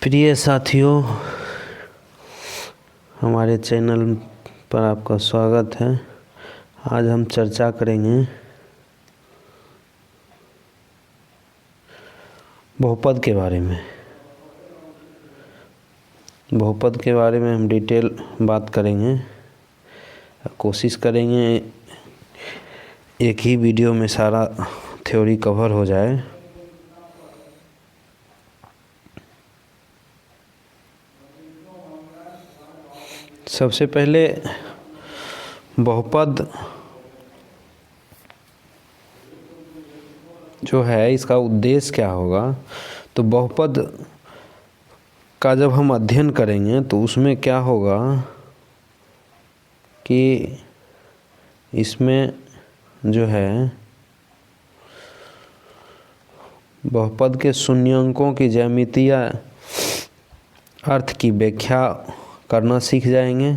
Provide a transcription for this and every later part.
प्रिय साथियों, हमारे चैनल पर आपका स्वागत है। आज हम चर्चा करेंगे बहुपद के बारे में। बहुपद के बारे में हम डिटेल बात करेंगे। कोशिश करेंगे एक ही वीडियो में सारा थ्योरी कवर हो जाए। सबसे पहले बहुपद जो है इसका उद्देश्य क्या होगा, तो बहुपद का जब हम अध्ययन करेंगे तो उसमें क्या होगा कि इसमें जो है बहुपद के शून्यांकों की ज्यामितीय अर्थ की व्याख्या करना सीख जाएंगे।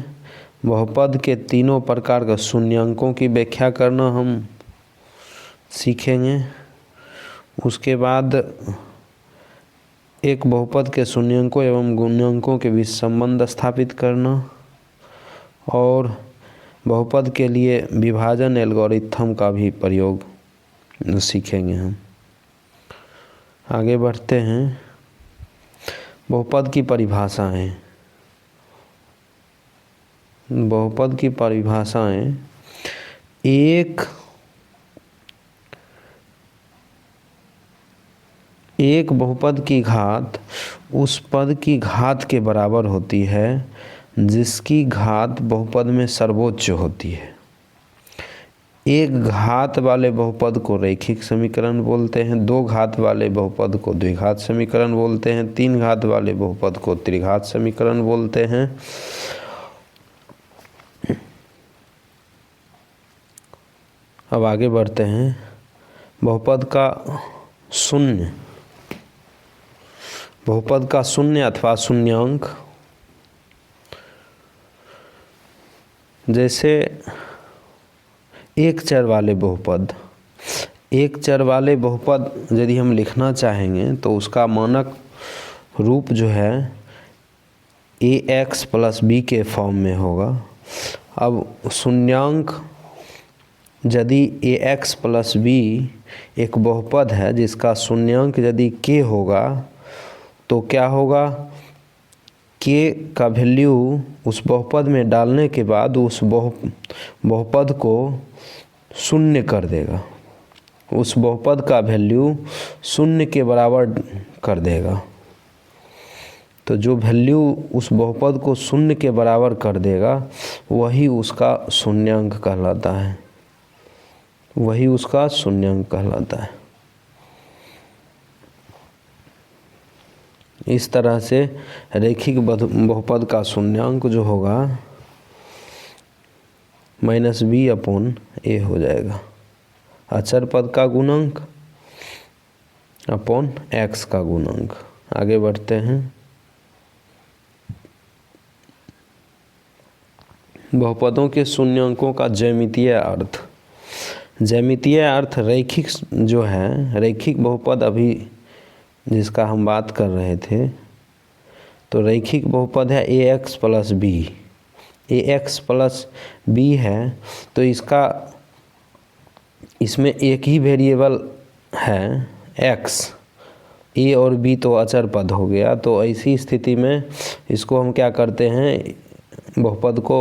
बहुपद के तीनों प्रकार के शून्यांकों की व्याख्या करना हम सीखेंगे। उसके बाद एक बहुपद के शून्यांकों एवं गुणांकों के बीच संबंध स्थापित करना और बहुपद के लिए विभाजन एल्गोरिथम का भी प्रयोग सीखेंगे हम। आगे बढ़ते हैं। बहुपद की परिभाषाएं। बहुपद की परिभाषाएं एक बहुपद की घात उस पद की घात के बराबर होती है जिसकी घात बहुपद में सर्वोच्च होती है। एक घात वाले बहुपद को रैखिक समीकरण बोलते हैं, दो घात वाले बहुपद को द्विघात समीकरण बोलते हैं, तीन घात वाले बहुपद को त्रिघात समीकरण बोलते हैं। अब आगे बढ़ते हैं। बहुपद का शून्य अथवा शून्यांक, जैसे एक चर वाले बहुपद यदि हम लिखना चाहेंगे तो उसका मानक रूप जो है ax + b के फॉर्म में होगा। अब शून्यांक यदि ax + b एक बहुपद है जिसका शून्यांक यदि k होगा तो क्या होगा, k का वैल्यू उस बहुपद में डालने के बाद उस बहुपद को शून्य कर देगा, उस बहुपद का वैल्यू शून्य के बराबर कर देगा। तो जो वैल्यू उस बहुपद को शून्य के बराबर कर देगा वही उसका शून्यांक कहलाता है, वही उसका शून्यांक कहलाता है। इस तरह से रैखिक बहुपद का शून्यांक जो होगा -b/a हो जाएगा। अचर पद का गुणांक अपॉन x का गुणांक। आगे बढ़ते हैं। बहुपदों के शून्यांकों का ज्यामितीय अर्थ। ज्यामितीय अर्थ रैखिक जो है, रैखिक बहुपद अभी जिसका हम बात कर रहे थे, तो रैखिक बहुपद है ax + b। ax + b है तो इसमें एक ही वेरिएबल है x, a और b तो अचर पद हो गया। तो ऐसी स्थिति में इसको हम क्या करते हैं, बहुपद को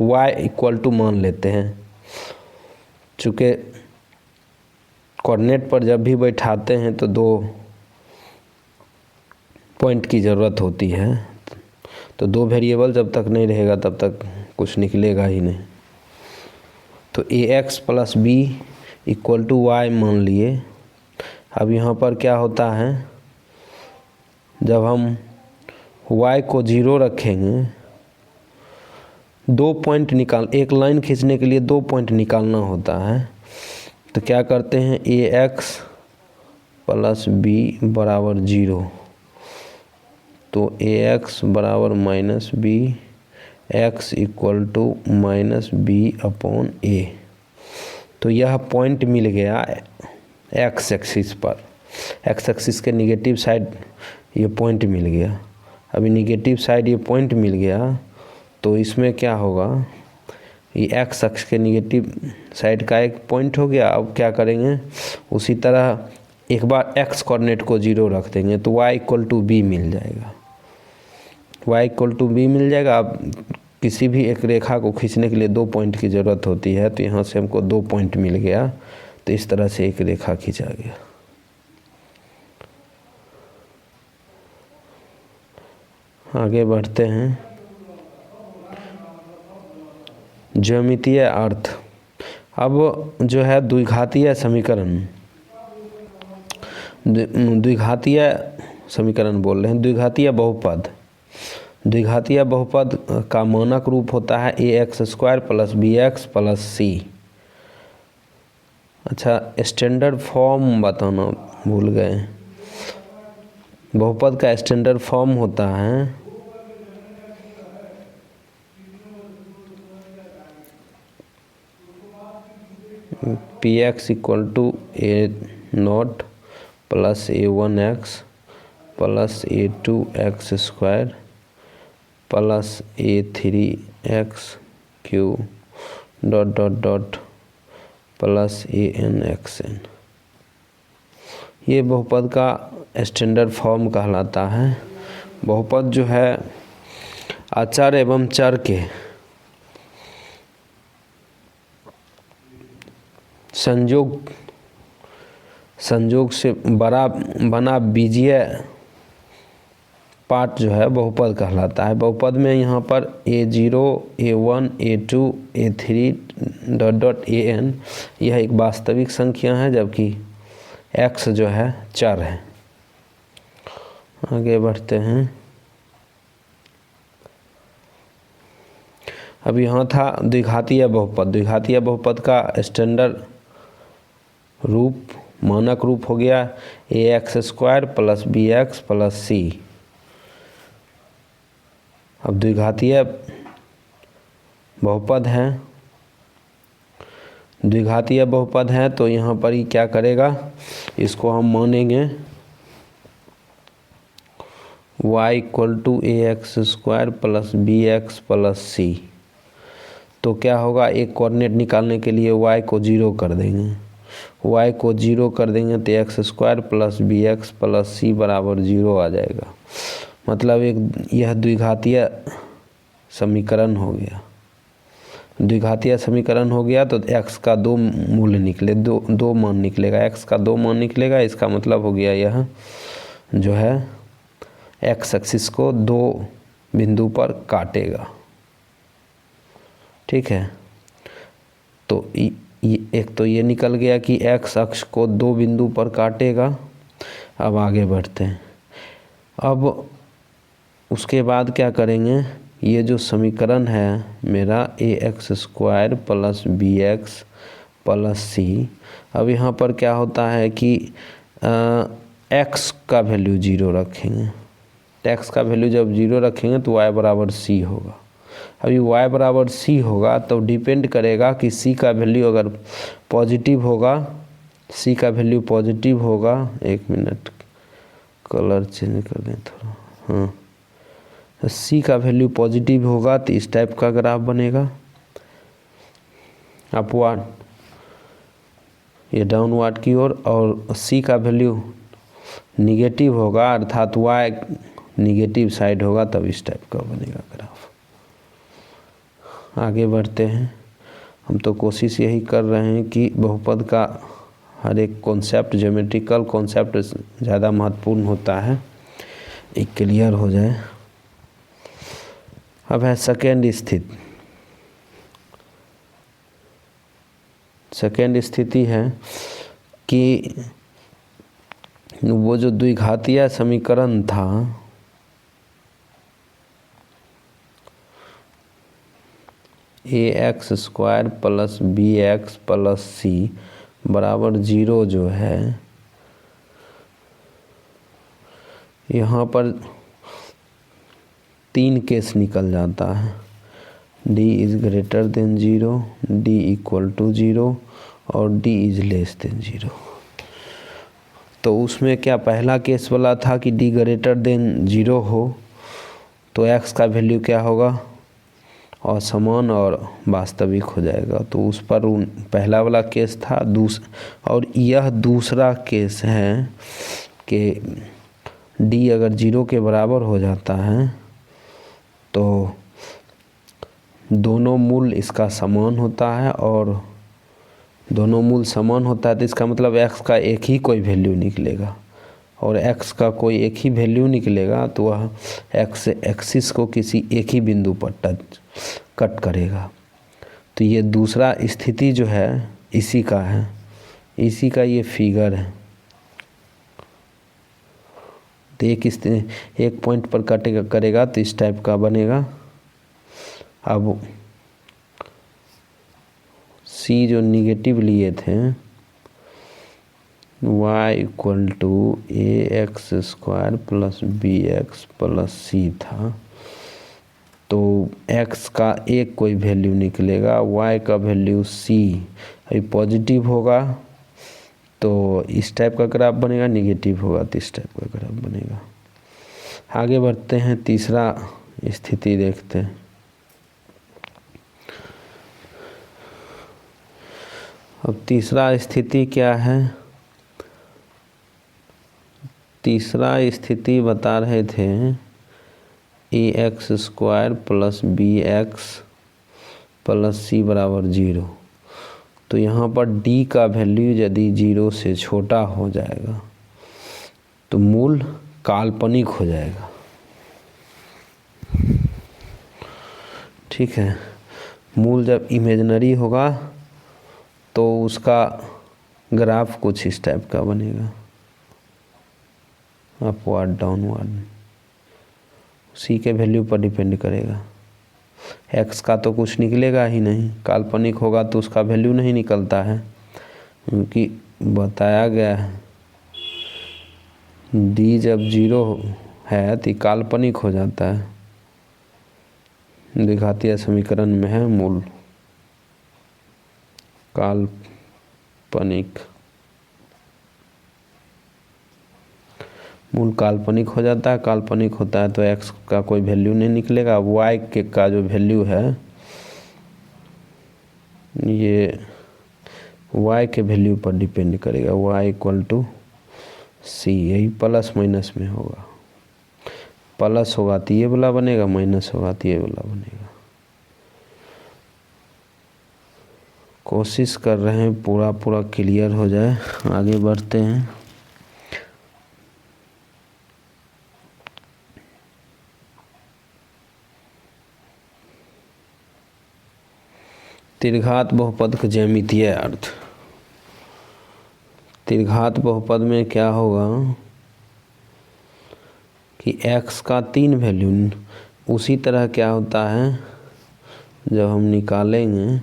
y = मान लेते हैं। चूँकि कोऑर्डिनेट पर जब भी बैठाते हैं तो दो पॉइंट की ज़रूरत होती है, तो दो वेरिएबल जब तक नहीं रहेगा तब तक कुछ निकलेगा ही नहीं। तो ax + b = y मान लिए। अब यहाँ पर क्या होता है, जब हम y को 0 रखेंगे, एक लाइन खींचने के लिए 2 पॉइंट निकालना होता है। तो क्या करते हैं, ax + b = 0, तो ax = -b, x = -b/a। तो यह पॉइंट मिल गया x एक्सिस पर, x एक्सिस के निगेटिव साइड ये पॉइंट मिल गया। अभी निगेटिव साइड ये पॉइंट मिल गया, तो इसमें क्या होगा, ये एक्स अक्ष के निगेटिव साइड का एक पॉइंट हो गया। अब क्या करेंगे, उसी तरह एक बार एक्स कोऑर्डिनेट को 0 रख देंगे तो y इक्वल टू बी मिल जाएगा, y इक्वल टू बी मिल जाएगा। अब किसी भी एक रेखा को खींचने के लिए 2 पॉइंट की ज़रूरत होती है, तो यहाँ से हमको 2 पॉइंट मिल गया, तो इस तरह से एक रेखा खींचा गया। आगे बढ़ते हैं, ज्यामितीय अर्थ। अब जो है द्विघातीय समीकरण, द्विघातीय समीकरण बोल रहे हैं, द्विघातीय बहुपद। द्विघातीय बहुपद का मानक रूप होता है ax² + bx + c। अच्छा, स्टैंडर्ड फॉर्म बताना भूल गए। बहुपद का स्टैंडर्ड फॉर्म होता है px = a0 + a1x + a2x² + a3x³ ... + anxn। ये बहुपद का स्टैंडर्ड फॉर्म कहलाता है। बहुपद जो है अचर एवं चर के संयोग से बना बीजीय पार्ट जो है बहुपद कहलाता है। बहुपद में यहाँ पर a0, a1, a2, a3 ... an यह एक वास्तविक संख्या है, जबकि x जो है चर है। आगे बढ़ते हैं। अब यहाँ था द्विघातीय बहुपद। द्विघातीय बहुपद का स्टैंडर्ड रूप, मानक रूप हो गया ax² + bx + c। अब द्विघातीय बहुपद है, द्विघातीय बहुपद है तो यहाँ पर ही क्या करेगा, इसको हम मानेंगे y = ax² + bx + c। तो क्या होगा, एक कोऑर्डिनेट निकालने के लिए y को 0 कर देंगे, y को 0 कर देंगे तो x² + bx + c = 0 आ जाएगा। मतलब यह द्विघातीय समीकरण हो गया। द्विघातीय समीकरण हो गया तो x का 2 मूल्य निकले, दो मान निकलेगा, x का 2 मान निकलेगा। इसका मतलब हो गया यह जो है x एक्सिस को 2 बिंदु पर काटेगा। ठीक है, तो एक तो ये निकल गया कि x अक्ष को 2 बिंदु पर काटेगा। अब आगे बढ़ते हैं। अब उसके बाद क्या करेंगे, ये जो समीकरण है मेरा ax² + bx + c। अब यहाँ पर क्या होता है कि x का वैल्यू 0 रखेंगे। x का वैल्यू जब 0 रखेंगे तो y = c होगा। अभी y = c होगा तो डिपेंड करेगा कि c का वैल्यू अगर पॉजिटिव होगा, c का वैल्यू पॉजिटिव होगा। 1 मिनट, कलर चेंज कर दें थोड़ा। हाँ, c का वैल्यू पॉजिटिव होगा तो इस टाइप का ग्राफ बनेगा, अपवर्ड, ये डाउनवर्ड की ओर। और c का वैल्यू निगेटिव होगा, अर्थात y निगेटिव साइड होगा, तब इस टाइप का बनेगा ग्राफ। आगे बढ़ते हैं। हम तो कोशिश यही कर रहे हैं कि बहुपद का हर एक कॉन्सेप्ट, ज्योमेट्रिकल कॉन्सेप्ट ज़्यादा महत्वपूर्ण होता है, एक क्लियर हो जाए। अब है सेकेंड स्थिति। सेकेंड स्थिति है कि वो जो द्विघातीय समीकरण था ax² + bx + c = 0 जो है, यहाँ पर 3 केस निकल जाता है। d > 0, d = 0 और d << 0। तो उसमें क्या पहला केस वाला था कि d << 0 हो, तो x का वैल्यू क्या होगा, असमान और वास्तविक हो जाएगा। तो उस पर पहला वाला केस था और यह दूसरा केस है कि d अगर 0 के बराबर हो जाता है तो दोनों मूल इसका समान होता है, और दोनों मूल समान होता है तो इसका मतलब x का एक ही कोई वैल्यू निकलेगा, और x का कोई एक ही वैल्यू निकलेगा तो वह x एक्सिस को किसी एक ही बिंदु पर कट करेगा। तो ये दूसरा स्थिति जो है इसी का है, इसी का ये फिगर है। तो एक पॉइंट पर करेगा तो इस टाइप का बनेगा। अब c जो निगेटिव लिए थे y equal to ax² plus bx plus c था, तो x का एक कोई वैल्यू निकलेगा, y का वैल्यू c अभी पॉजिटिव होगा तो इस टाइप का ग्राफ बनेगा, निगेटिव होगा तो इस टाइप का ग्राफ बनेगा। आगे बढ़ते हैं, तीसरा स्थिति देखते हैं। अब तीसरा स्थिति क्या है, तीसरा स्थिति बता रहे थे ax² plus bx plus c बराबर 0। तो यहाँ पर d का वैल्यू यदि 0 से छोटा हो जाएगा तो मूल काल्पनिक हो जाएगा। ठीक है, मूल जब इमेजिनरी होगा तो उसका ग्राफ कुछ इस टाइप का बनेगा, अपवर्ड डाउनवर्ड, सी के वैल्यू पर डिपेंड करेगा। एक्स का तो कुछ निकलेगा ही नहीं, काल्पनिक होगा तो उसका वैल्यू नहीं निकलता है, क्योंकि बताया गया है डी जब 0 है तो काल्पनिक हो जाता है। द्विघातीय समीकरण में है मूल काल्पनिक, मूल काल्पनिक हो जाता है। काल्पनिक होता है तो x का कोई वैल्यू नहीं निकलेगा, y के का जो वैल्यू है ये y के वैल्यू पर डिपेंड करेगा, y इक्वल टू c, यही प्लस माइनस में होगा, प्लस होगा तो ये वाला बनेगा, माइनस होगा तो ये वाला बनेगा। कोशिश कर रहे हैं पूरा क्लियर हो जाए। आगे बढ़ते हैं। त्रिघात बहुपद का ज्यामितीय अर्थ। त्रिघात बहुपद में क्या होगा कि x का 3 वैल्यू, उसी तरह क्या होता है जब हम निकालेंगे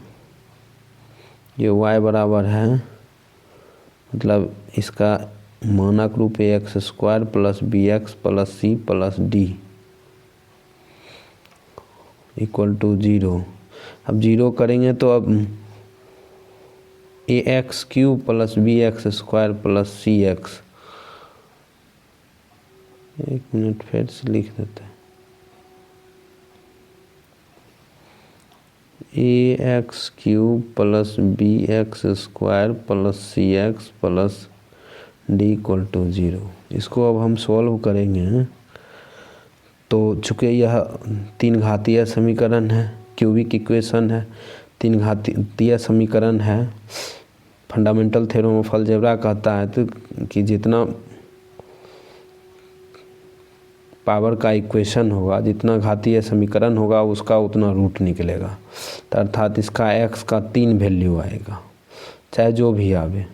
ये y बराबर है, मतलब इसका मानक रूप है x² plus bx plus c plus d equal to 0। अब 0 करेंगे तो अब ax³ plus bx² plus cx, एक मिनट फिर से लिख देते हैं, ax³ plus bx² plus cx प्लस d इक्वल टू 0। इसको अब हम सॉल्व करेंगे तो चूँकि यह 3 घातीय समीकरण है, क्यूबिक इक्वेशन है, 3 घातीय समीकरण है, फंडामेंटल थ्योरम ऑफ अलजेब्रा कहता है तो कि जितना पावर का इक्वेशन होगा, जितना घातीय समीकरण होगा उसका उतना रूट निकलेगा। तो अर्थात इसका x का 3 वैल्यू आएगा, चाहे जो भी आवे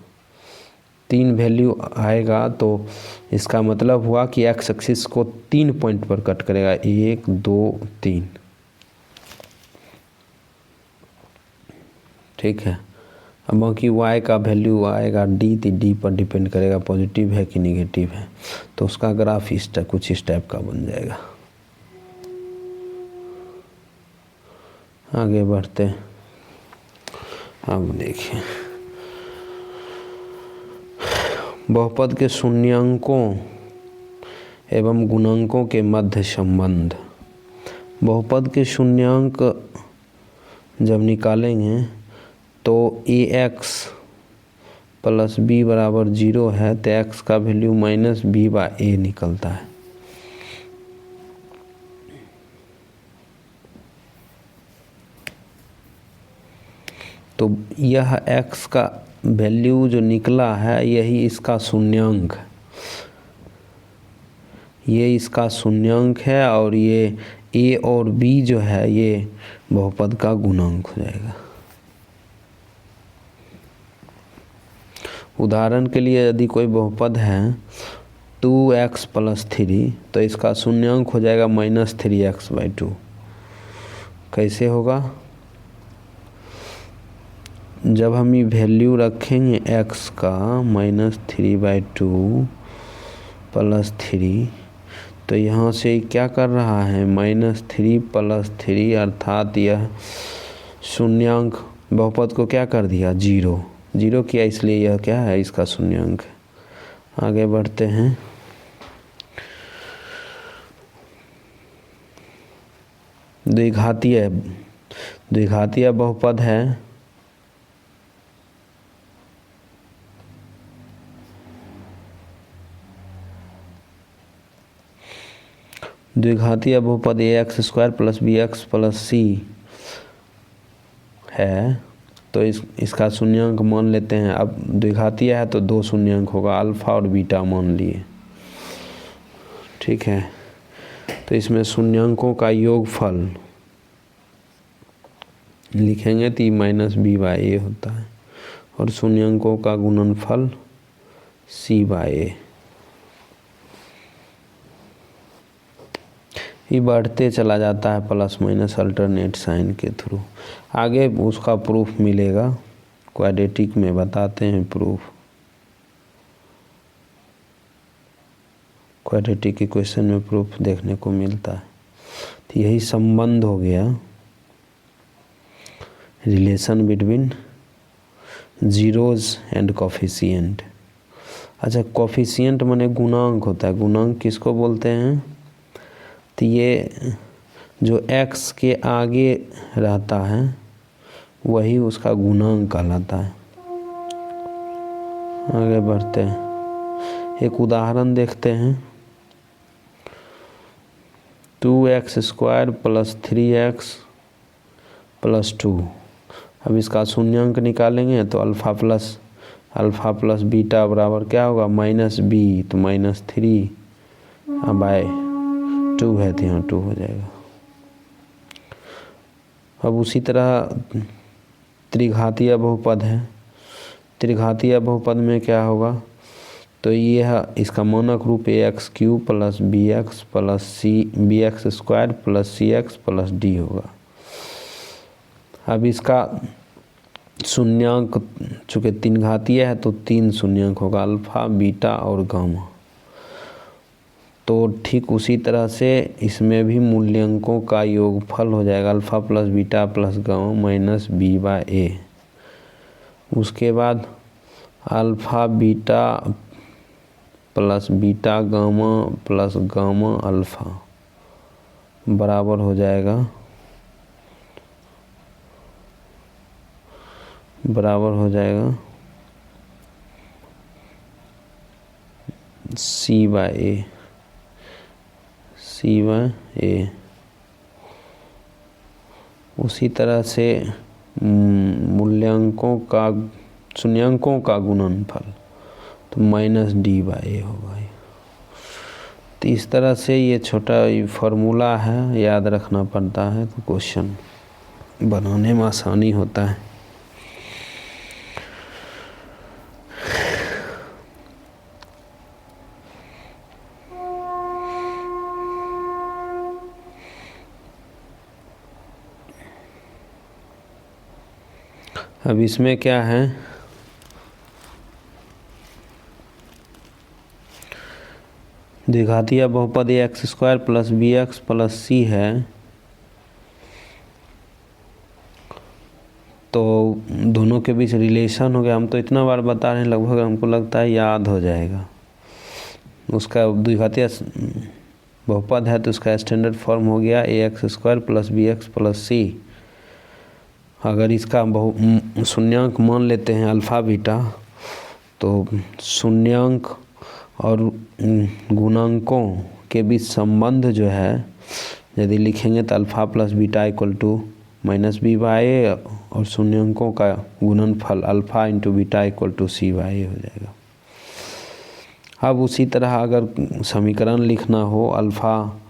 3 वैल्यू आएगा। तो इसका मतलब हुआ कि x एक्सिस को 3 पॉइंट पर कट करेगा, 1 2 3। ठीक है, अब बाकी y का वैल्यू आएगा d, तो d पर डिपेंड करेगा पॉजिटिव है कि निगेटिव है, तो उसका ग्राफ कुछ इस टाइप का बन जाएगा। आगे बढ़ते हैं। अब देखिए बहुपद के शून्यांकों एवं गुणांकों के मध्य संबंध। बहुपद के शून्यांक जब निकालेंगे तो ax प्लस बी बराबर 0 है तो x का वैल्यू माइनस बी बाय ए निकलता है। तो यह x का वैल्यू जो निकला है यही इसका शून्यांक है, ये इसका शून्यांक है और ये a और b जो है ये बहुपद का गुणांक हो जाएगा। उदाहरण के लिए यदि कोई बहुपद है 2x प्लस 3 तो इसका शून्यांक हो जाएगा -3x/2। कैसे होगा? जब हम ये वैल्यू रखेंगे x का -3/2 प्लस 3 तो यहाँ से क्या कर रहा है -3 प्लस 3 अर्थात यह शून्यांक बहुपद को क्या कर दिया 0 किया, इसलिए यह क्या है इसका शून्यांक है। आगे बढ़ते हैं। द्विघातीय बहुपद है द्विघातीय बहुपद ax² plus bx plus c है तो इसका शून्यांक मान लेते हैं। अब द्विघातीय है तो 2 शून्यांक होगा, अल्फा और बीटा मान लिए, ठीक है। तो इसमें शून्यांकों का योगफल लिखेंगे तो -b/a होता है और शून्यांकों का गुणनफल c/a। ये बढ़ते चला जाता है प्लस माइनस अल्टरनेट साइन के थ्रू। आगे उसका प्रूफ मिलेगा, क्वाड्रेटिक में बताते हैं प्रूफ। क्वाड्रेटिक इक्वेशन में प्रूफ देखने को मिलता है। तो यही संबंध हो गया, relation between zeros and coefficient. अच्छा, कोफिशिएंट माने गुणांक होता है। गुणांक किसको बोलते हैं? तो ये जो x के आगे रहता है वही उसका गुणांक कहलाता है। आगे बढ़ते हैं, एक उदाहरण देखते हैं। 2x² plus 3x plus 2। अब इसका शून्यांक निकालेंगे तो अल्फ़ा प्लस बीटा बराबर क्या होगा -b, तो -3/2 है तो यहाँ 2 हो जाएगा। अब उसी तरह त्रिघातीय बहुपद है। त्रिघातीय बहुपद में क्या होगा? तो यह इसका मानक रूप ax³ plus bx plus bx² plus cx प्लस d होगा। अब इसका शून्यांक चूँकि 3 घातीय है तो 3 शून्यांक होगा, अल्फ़ा, बीटा और गामा। तो ठीक उसी तरह से इसमें भी मूल्यांकों का योगफल हो जाएगा, alpha plus beta plus gamma -b/a। उसके बाद alpha beta plus beta gamma plus gamma alpha बराबर हो जाएगा c/a। उसी तरह से शून्यांकों का गुणनफल तो -d/a होगा। तो इस तरह से ये छोटा फार्मूला है, याद रखना पड़ता है तो क्वेश्चन बनाने में आसानी होता है। अब इसमें क्या है, द्विघातीय बहुपद ax² plus bx plus c है तो दोनों के बीच रिलेशन हो गया। हम तो इतना बार बता रहे हैं, लगभग हमको लगता है याद हो जाएगा। उसका द्विघातीय बहुपद है तो उसका स्टैंडर्ड फॉर्म हो गया ax² + bx + c। अगर इसका शून्यांक मान लेते हैं अल्फ़ा बीटा, तो शून्यांक और गुणांकों के बीच संबंध जो है यदि लिखेंगे तो अल्फ़ा + बीटा = -b/a और शून्यांकों का गुणनफल अल्फ़ा × बीटा = c/a हो जाएगा। अब उसी तरह अगर समीकरण लिखना हो, अल्फ़ा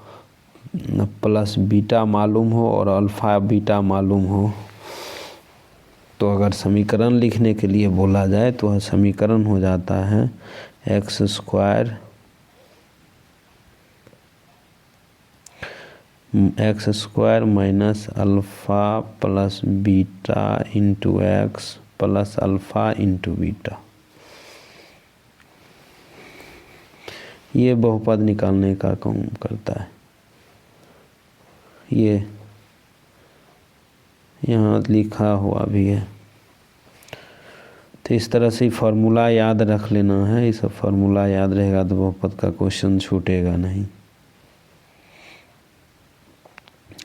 + बीटा मालूम हो और अल्फ़ा बीटा मालूम हो, तो अगर समीकरण लिखने के लिए बोला जाए तो वह समीकरण हो जाता है x² - alpha + beta × x + alpha × beta. ये बहुपद निकालने का काम करता है। ये यहाँ लिखा हुआ भी है, तो इस तरह से फार्मूला याद रख लेना है। ये सब फार्मूला याद रहेगा तो बहुपद का क्वेश्चन छूटेगा नहीं।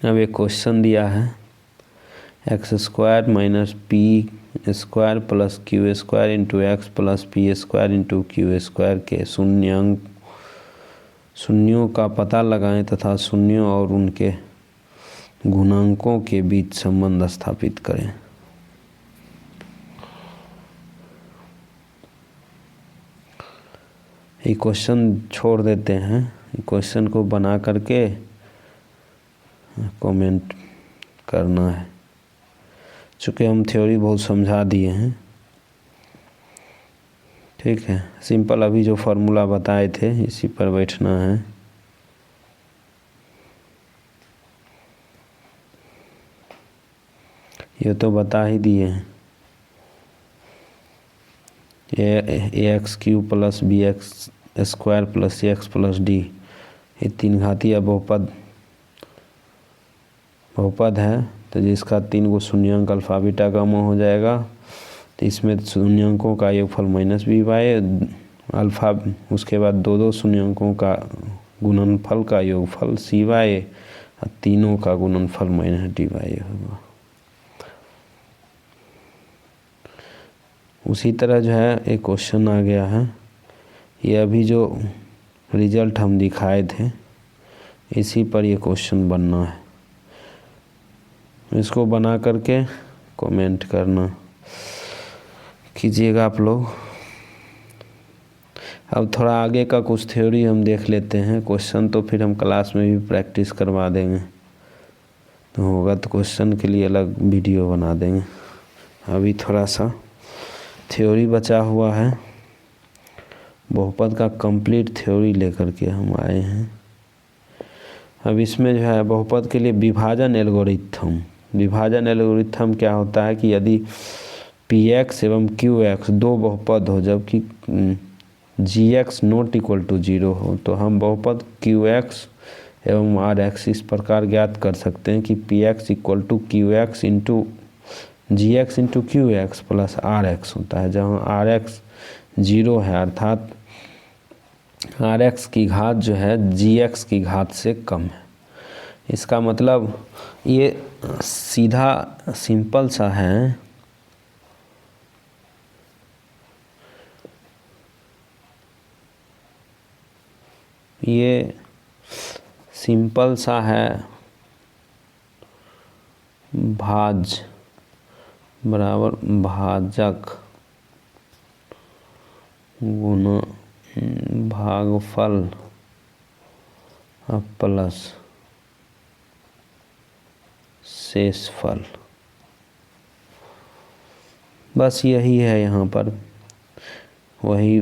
अब एक क्वेश्चन दिया है x² - p² + q² × x + p² × q² के शून्यों का पता लगाएं तथा शून्यों और उनके गुणांकों के बीच संबंध स्थापित करें। ये क्वेश्चन छोड़ देते हैं, क्वेश्चन को बना करके कमेंट करना है। चूँकि हम थ्योरी बहुत समझा दिए हैं, ठीक है। सिंपल अभी जो फार्मूला बताए थे इसी पर बैठना है। ये तो बता ही दिए हैं, ax³ + bx² + cx + d ये 3 घातीय बहुपद है, तो जिसका 3 गो शून्यांक अल्फ़ा बीटा गामा हो जाएगा। तो इसमें शून्यांकों का योगफल -b/a, अल्फ़ा उसके बाद 2 शून्यांकों का गुणनफल का योगफल c/a और तीनों का गुणनफल -d/a होगा। उसी तरह जो है एक क्वेश्चन आ गया है, ये अभी जो रिजल्ट हम दिखाए थे इसी पर ये क्वेश्चन बनना है। इसको बना करके कमेंट करना कीजिएगा आप लोग। अब थोड़ा आगे का कुछ थ्योरी हम देख लेते हैं। क्वेश्चन तो फिर हम क्लास में भी प्रैक्टिस करवा देंगे, तो होगा तो क्वेश्चन के लिए अलग वीडियो बना देंगे। अभी थोड़ा सा थ्योरी बचा हुआ है, बहुपद का कंप्लीट थ्योरी लेकर के हम आए हैं। अब इसमें जो है बहुपद के लिए विभाजन एल्गोरिथम क्या होता है कि यदि px एवं qx 2 बहुपद हो जबकि gx ≠ 0 हो, तो हम बहुपद qx एवं rx इस प्रकार ज्ञात कर सकते हैं कि px = qx × gx × qx + rx होता है, जहाँ rx 0 है, अर्थात rx की घात जो है gx की घात से कम है। इसका मतलब ये सीधा सिंपल सा है, ये सिंपल सा है, भाज्य बराबर भाजक गुना भागफल प्लस शेषफल। बस यही है, यहाँ पर वही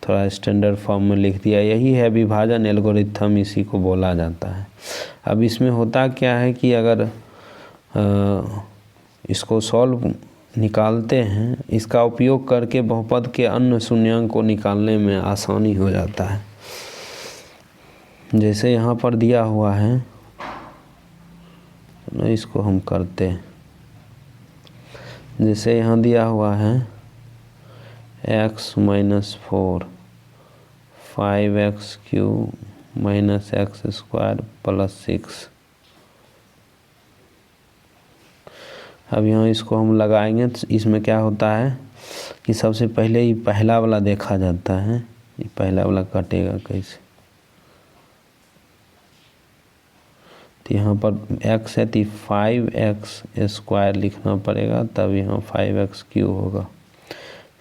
थोड़ा स्टैंडर्ड फॉर्म में लिख दिया। यही है विभाजन एल्गोरिथम, इसी को बोला जाता है। अब इसमें होता क्या है कि अगर इसको सॉल्व निकालते हैं, इसका उपयोग करके बहुपद के अन्य शून्यांक को निकालने में आसानी हो जाता है। जैसे यहाँ पर दिया हुआ है, इसको हम करते हैं। जैसे यहाँ दिया हुआ है x - 4 5x³ - minus x square plus 6। अब यहाँ इसको हम लगाएंगे तो इसमें क्या होता है कि सबसे पहले ये पहला वाला देखा जाता है, ये पहला वाला कटेगा कैसे। तो यहाँ पर x है तो 5x स्क्वायर लिखना पड़ेगा, तब यहाँ 5x क्यूब होगा।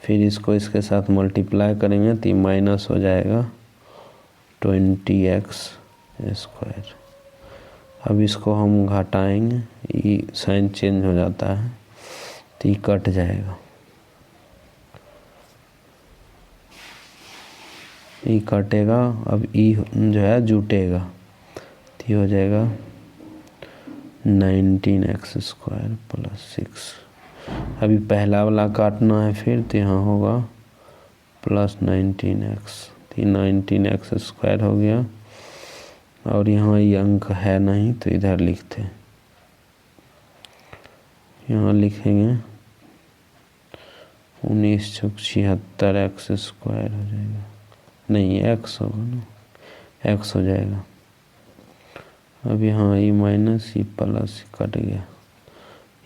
फिर इसको इसके साथ मल्टीप्लाई करेंगे तो माइनस हो जाएगा 20x स्क्वायर। अब इसको हम घटाएंगे, ये साइन चेंज हो जाता है तो ये कट जाएगा, ये कटेगा। अब ई जो है जुटेगा तो ये हो जाएगा 19x स्क्वायर प्लस 6। अभी पहला वाला काटना है फिर, तो यहाँ होगा प्लस 19x, तो 19x स्क्वायर हो गया। और यहाँ ये अंक है नहीं तो इधर लिखते हैं, यहाँ लिखेंगे 19 × 76 x स्क्वायर हो जाएगा, नहीं x होगा ना, x हो जाएगा। अब यहाँ ये माइनस ये प्लस कट गया,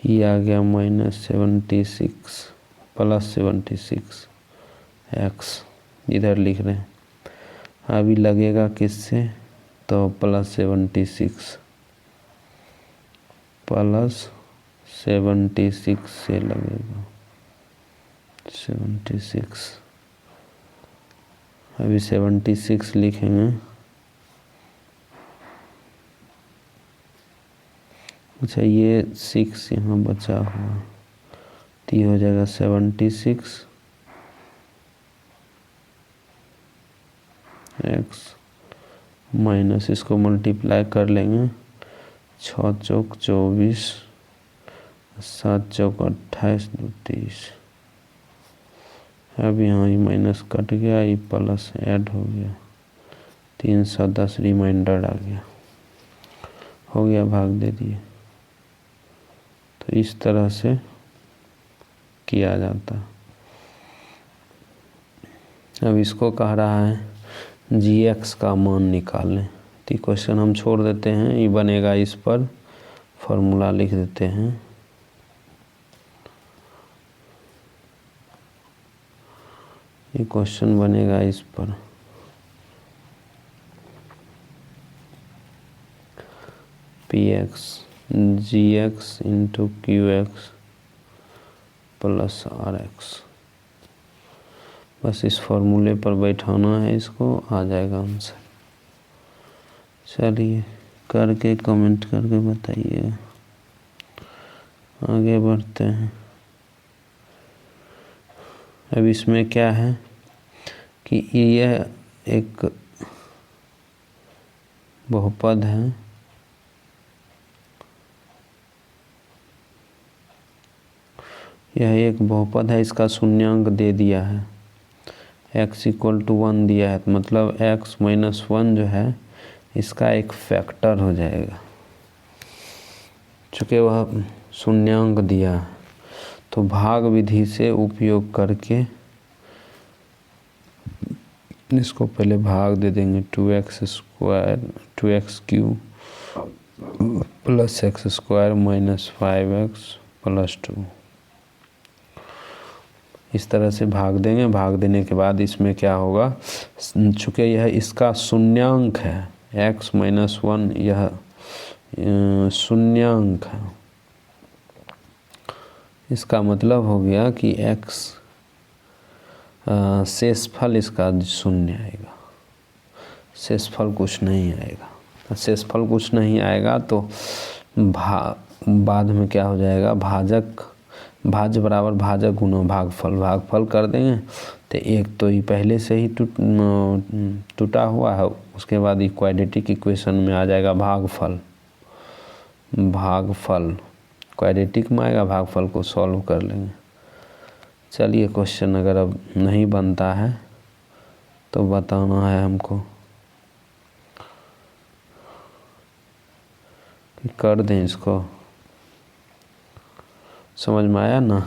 ये आ गया -76 प्लस 76 x, इधर लिख रहे हैं। अभी लगेगा किससे, तो प्लस 76 से लगेगा 76। अभी 76 लिखेंगे। अच्छा ये 6 यहाँ बचा हुआ तो ये हो जाएगा 76 x माइनस, इसको मल्टीप्लाई कर लेंगे, 6 चौक 24, 7 चौक 28, 2 30। अब यहाँ ये माइनस कट गया, ये प्लस ऐड हो गया, 310 रिमाइंडर आ गया, हो गया, भाग दे दिए। तो इस तरह से किया जाता। अब इसको कह रहा है gx का मान निकालें, तो क्वेश्चन हम छोड़ देते हैं, ये बनेगा, इस पर फॉर्मूला लिख देते हैं। ये क्वेश्चन बनेगा इस पर, px gx into qx plus rx। बस इस फॉर्मूले पर बैठाना है, इसको आ जाएगा आंसर। चलिए करके कमेंट करके बताइए, आगे बढ़ते हैं। अब इसमें क्या है कि यह एक बहुपद है, यह एक बहुपद है, इसका शून्यांक दे दिया है, x = 1 दिया है, तो मतलब x - 1 जो है इसका एक फैक्टर हो जाएगा। चूँकि वह शून्यांक दिया है तो भाग विधि से उपयोग करके इसको पहले भाग दे देंगे, 2x square 2x³ plus x square minus 5x plus 2, इस तरह से भाग देंगे। भाग देने के बाद इसमें क्या होगा, चूँकि यह इसका शून्यांक है, x - 1 यह शून्यांक है, इसका मतलब हो गया कि x शेषफल इसका 0 आएगा, शेषफल कुछ नहीं आएगा। शेषफल कुछ नहीं आएगा तो बाद में क्या हो जाएगा, भाज्य बराबर भाजक गुना भागफल, भागफल कर देंगे तो एक तो ये पहले से ही टूटा हुआ है, उसके बाद ये क्वाड्रेटिक इक्वेशन में आ जाएगा भागफल, क्वाड्रेटिक में आएगा, भागफल को सॉल्व कर लेंगे। चलिए क्वेश्चन अगर अब नहीं बनता है तो बताना है हमको कि कर दें इसको, समझ में आया ना।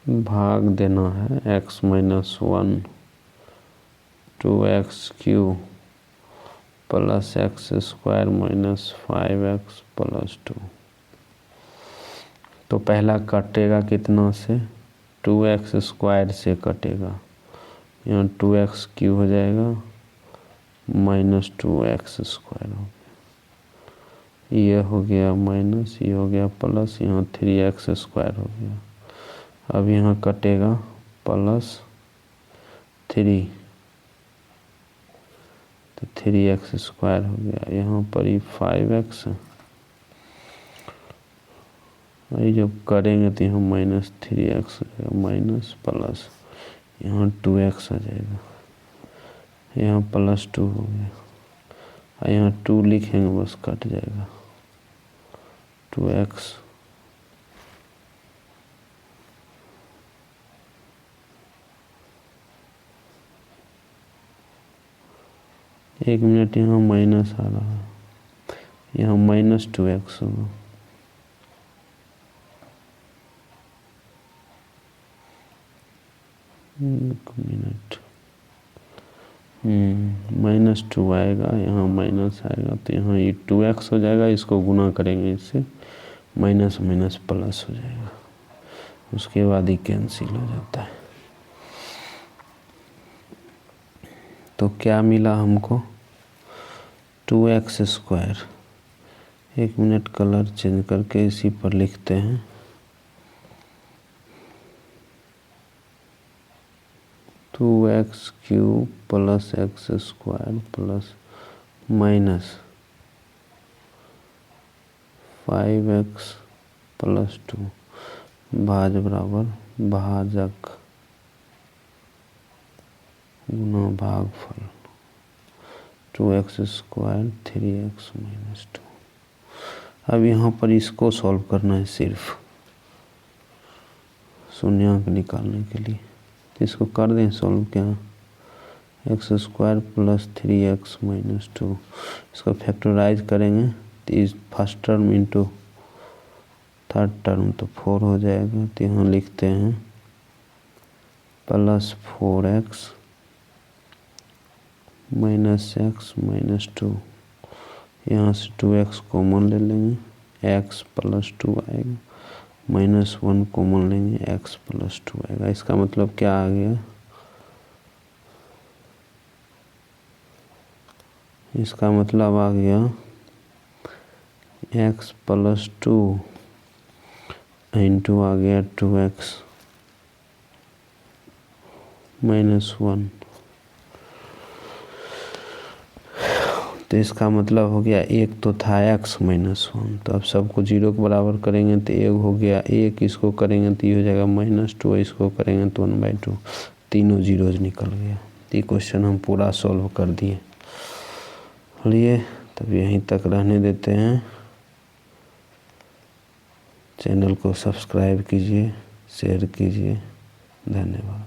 भाग देना है x minus 1 2x³ plus x² minus 5x plus 2। तो पहला कटेगा कितना से, 2x² से कटेगा, यहाँ 2x³ हो जाएगा माइनस 2x² हो गया, ये हो गया माइनस, ये हो गया प्लस, यहाँ 3x² हो गया। अब यहाँ कटेगा प्लस 3, तो 3x² हो गया, यहाँ पर ही 5x, वही जब करेंगे तो यहाँ माइनस 3x हो जाएगा, माइनस प्लस यहाँ 2x आ जाएगा, यहाँ प्लस 2 हो गया, और यहाँ 2 लिखेंगे बस कट जाएगा, 2x। एक मिनट, यहाँ माइनस आ रहा है, यहाँ माइनस 2x होगा, एक मिनट, माइनस 2 आएगा, यहाँ माइनस आएगा, तो यहाँ ये 2x हो जाएगा, इसको गुना करेंगे इससे, माइनस माइनस प्लस हो जाएगा, उसके बाद ही कैंसिल हो जाता है। तो क्या मिला हमको, 2x²। एक मिनट, कलर चेंज करके इसी पर लिखते हैं, 2x³ plus x² plus minus 5x plus 2 भाज बराबर भाजक गुना भागफल, 2x² 3x माइनस 2। अब यहाँ पर इसको सॉल्व करना है सिर्फ शून्यांक निकालने के लिए, तो इसको कर दें सॉल्व। क्या, x² प्लस 3x माइनस 2, इसको फैक्टराइज करेंगे तो इस first term into third term तो 4 हो जाएगा, तो यहाँ लिखते हैं plus 4x minus x minus 2, यहाँ से 2x कॉमन ले लेंगे, x प्लस 2 आएगा, माइनस 1 कॉमन लेंगे, x प्लस 2 आएगा। इसका मतलब क्या आ गया, इसका मतलब आ गया x प्लस 2 इंटू आ गया 2x माइनस 1, तो इसका मतलब हो गया, एक तो था x माइनस 1, तो अब सबको 0 के बराबर करेंगे तो एक हो गया 1, इसको करेंगे तो ये हो जाएगा माइनस 2, इसको करेंगे तो 1/2, तीनों जीरोज निकल गया। ये क्वेश्चन हम पूरा सॉल्व कर दिए। चलिए तब यहीं तक रहने देते हैं, चैनल को सब्सक्राइब कीजिए, शेयर कीजिए, धन्यवाद।